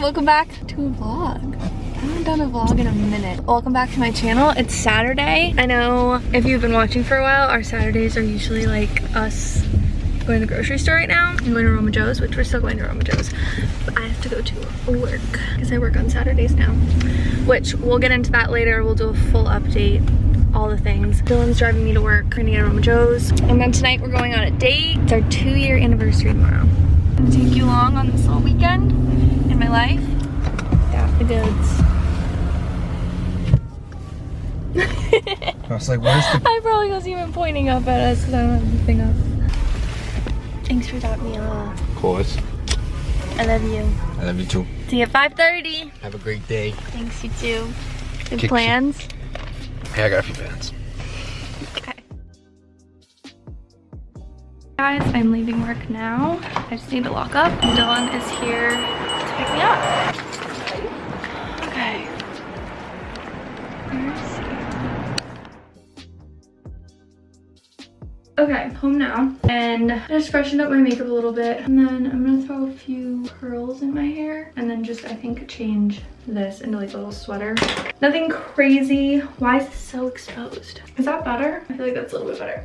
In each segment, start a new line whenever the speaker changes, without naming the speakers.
welcome back to a vlog. I haven't done a vlog in a minute. Welcome back to my channel. It's Saturday. I know if you've been watching for a while, our Saturdays are usually like us going to the grocery store right now. I'm going to Roma Joe's, which we're still going to Roma Joe's. But I have to go to work because I work on Saturdays now, which we'll get into that later. We'll do a full update, all the things. Dylan's driving me to work. We're gonna get to Roma Joe's. And then tonight we're going on a date. It's our 2-year anniversary tomorrow. I'm gonna take you along on this little weekend in my life. Yeah, the goods.
I was like, where's the...
I probably wasn't even pointing up at us because I don't have anything up. Thanks for dropping me off.
Of course.
I love you.
I love you too.
See you at 5:30.
Have a great day.
Thanks, you too. Good
Kick
plans?
Yeah, I got a few plans.
Okay. Guys, I'm leaving work now. I just need to lock up. Dylan is here to pick me up. Okay. Okay, home now, and I just freshened up my makeup a little bit, and then I'm gonna throw a few curls in my hair, and then just, I think, change this into like a little sweater. Nothing crazy. Why is this so exposed? Is that better? I feel like that's a little bit better.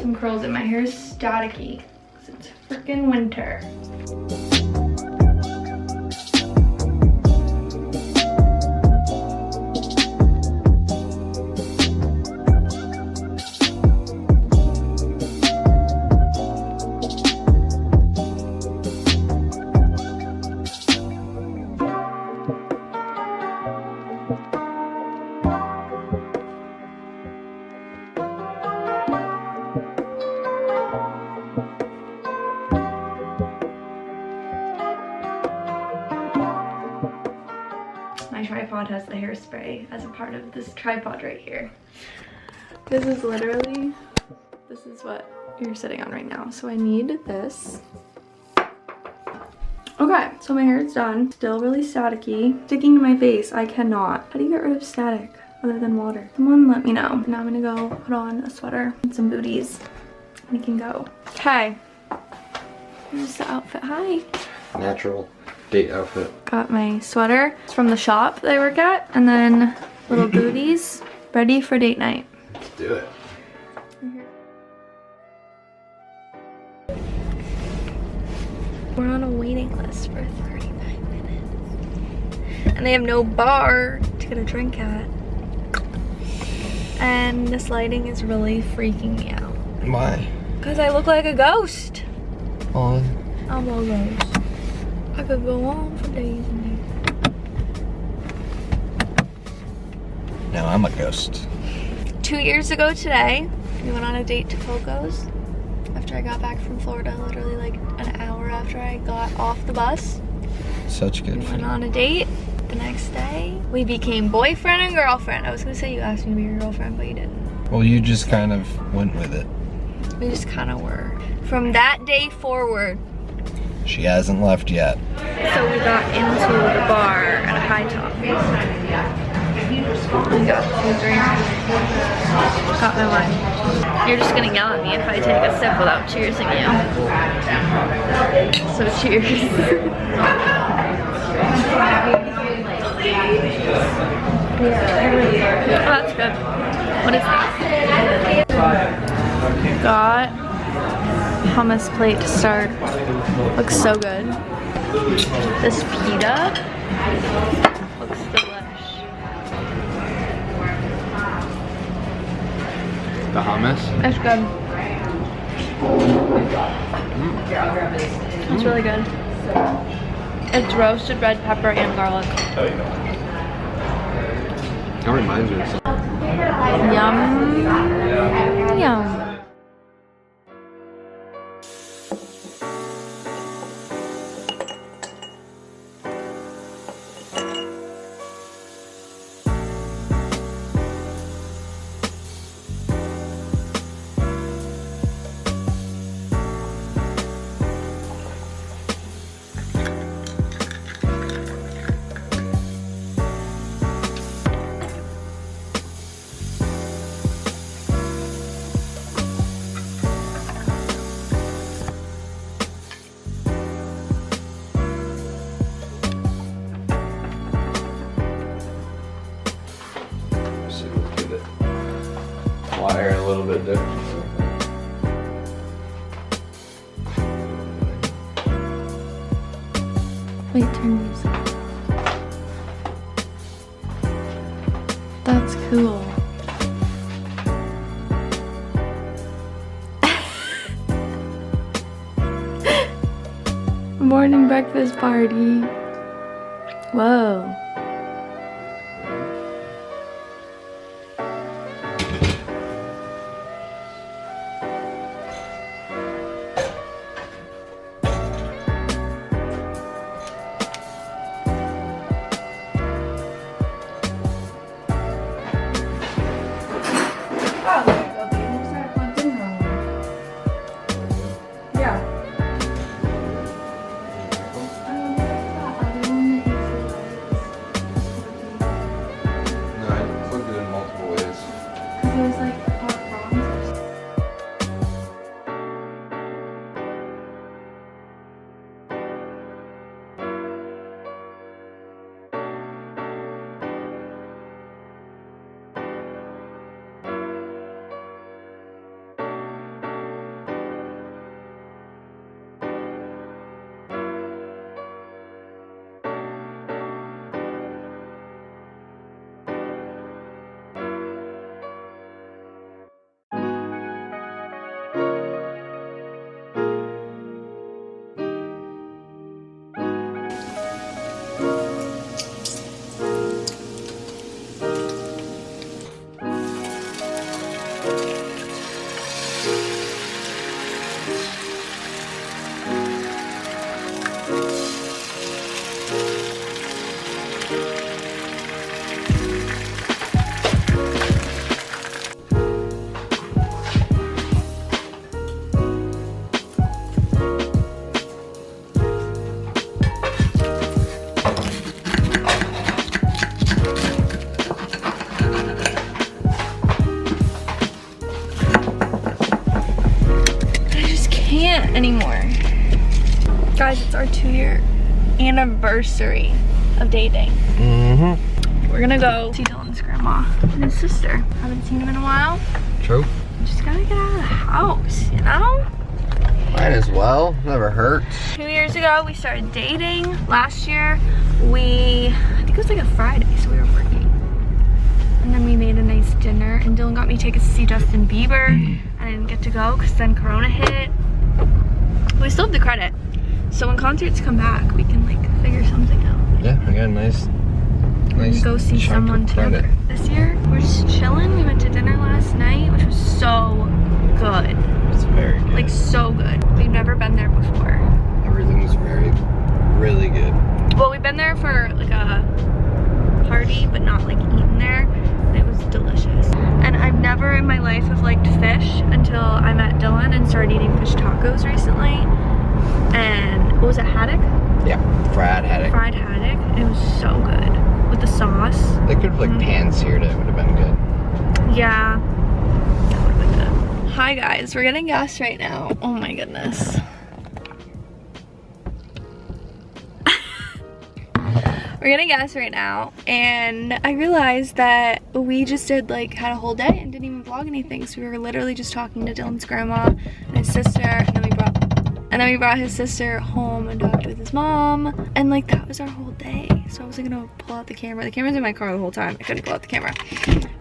Some curls in my hair is staticky, because it's freaking winter. My tripod has the hairspray as a part of this tripod right here. This is literally, this is what you're sitting on right now. So I need this. Okay, so my hair is done. Still really staticky. Sticking to my face, I cannot. How do you get rid of static other than water? Someone let me know. Now I'm gonna go put on a sweater and some booties. We can go. Okay, here's the outfit. Hi.
Natural date outfit.
Got my sweater. It's from the shop that I work at. And then little booties. Ready for date night.
Let's do it.
We're on a waiting list for 35 minutes. And they have no bar to get a drink at. And this lighting is really freaking me out.
Why?
Because I look like a ghost.
On.
I'm a ghost. I could go on for days and days.
No, I'm a ghost.
2 years ago today, we went on a date to Coco's. After I got back from Florida, literally like an hour after I got off the bus.
Such good
We
fun.
went on a date. The next day, we became boyfriend and girlfriend. I was gonna say you asked me to be your girlfriend, but you didn't.
Well, you just kind of went with it.
We just kind of were. From that day forward.
She hasn't left yet.
So we got into the bar at a high top. We got 2 drinks. Got my wine. You're just gonna yell at me if I take a sip without cheersing you. So cheers. Oh, that's good. What is that? Got hummus plate to start. Looks so good. This pita looks delish.
The hummus?
It's good. It's really good. It's roasted red pepper and garlic.
That reminds me of something.
Yum. Yum.
wire a little bit different.
Wait, turn these. That's cool. Morning breakfast party. Whoa. Anymore. Guys, it's our 2-year anniversary of dating. We're gonna go see Dylan's grandma and his sister. Haven't seen him in a while.
True.
Just gotta get out of the house, you know?
Might as well. Never hurts.
2 years ago, we started dating. Last year, I think it was like a Friday, so we were working. And then we made a nice dinner, and Dylan got me tickets to see Justin Bieber. I didn't get to go because then Corona hit. We still have the credit, so when concerts come back, we can like figure something out.
Yeah, I got a nice
go see someone together. This year, we're just chilling. We went to dinner last night, which was so good.
It's very good.
Like so good. We've never been there before.
Everything was really good.
Well, we've been there for like a party, but not like eating there. And it was delicious. And I've never in my life have liked fish until I met Dylan and started eating fish tacos recently. And what was it, haddock?
Yeah, fried haddock.
Fried haddock. It was so good with the sauce.
They could have like pan-seared it. Would have been good.
Yeah, that would have been good. Hi guys, we're getting gas right now. Oh my goodness. We're getting gas right now, and I realized that we just had a whole day and didn't even vlog anything. So we were literally just talking to Dylan's grandma and his sister, and then we brought his sister home and talked with his mom, and like that was our whole day. So I wasn't gonna pull out the camera. The camera's in my car the whole time. I couldn't pull out the camera,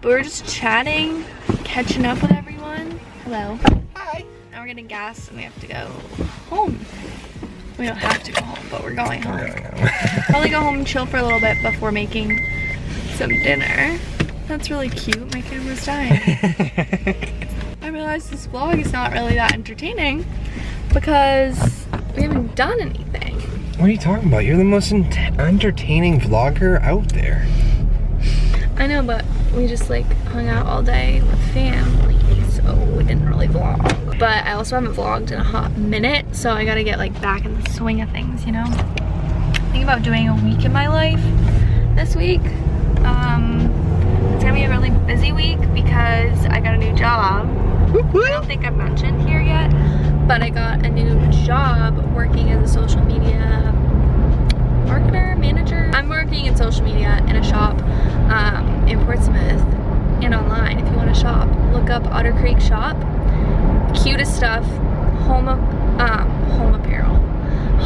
but we were just chatting, catching up with everyone. Hello. Hi. Now we're getting gas and we have to go home. We don't have to go home, but we're going home. Probably go home and chill for a little bit before making some dinner. That's really cute. My camera's dying. I realized this vlog is not really that entertaining because we haven't done anything.
What are you talking about? You're the most entertaining vlogger out there.
I know, but we just like hung out all day with family, so we didn't really vlog. But I also haven't vlogged in a hot minute, so I gotta get like back in the swing of things, you know? Thinking about doing a week in my life this week. It's gonna be a really busy week because I got a new job. I don't think I've mentioned here yet, but I got a new job working as a social media marketer, manager. I'm working in social media in a shop in Portsmouth and online. If you want to shop, look up Otter Creek shop. Cutest stuff, home apparel.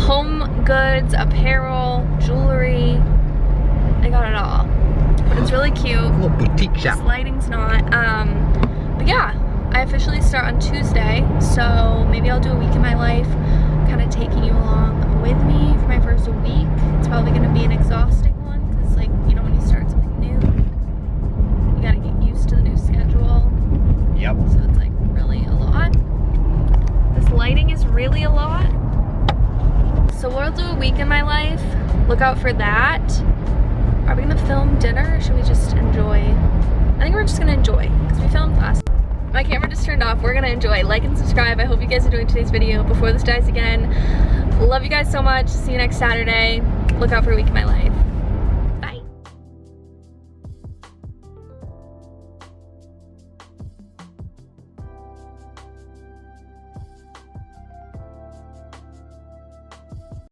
Home goods, apparel, jewelry. I got it all. But it's really cute.
A little boutique shop.
This lighting's not. But yeah, I officially start on Tuesday, so maybe I'll do a week in my life, kind of taking you along with me for my first week. It's probably going to be an exhausting one, because like, you know, when you start something new, you got to get used to the new schedule.
Yep.
So it's like really a lot. This lighting is really a lot. So we'll do a week in my life. Look out for that. Are we gonna film dinner or should we just enjoy? I think we're just gonna enjoy because we filmed last. My camera just turned off. We're gonna enjoy. Like and subscribe. I hope you guys enjoyed today's video. Before this dies again, love you guys so much. See you next Saturday. Look out for a week in my life.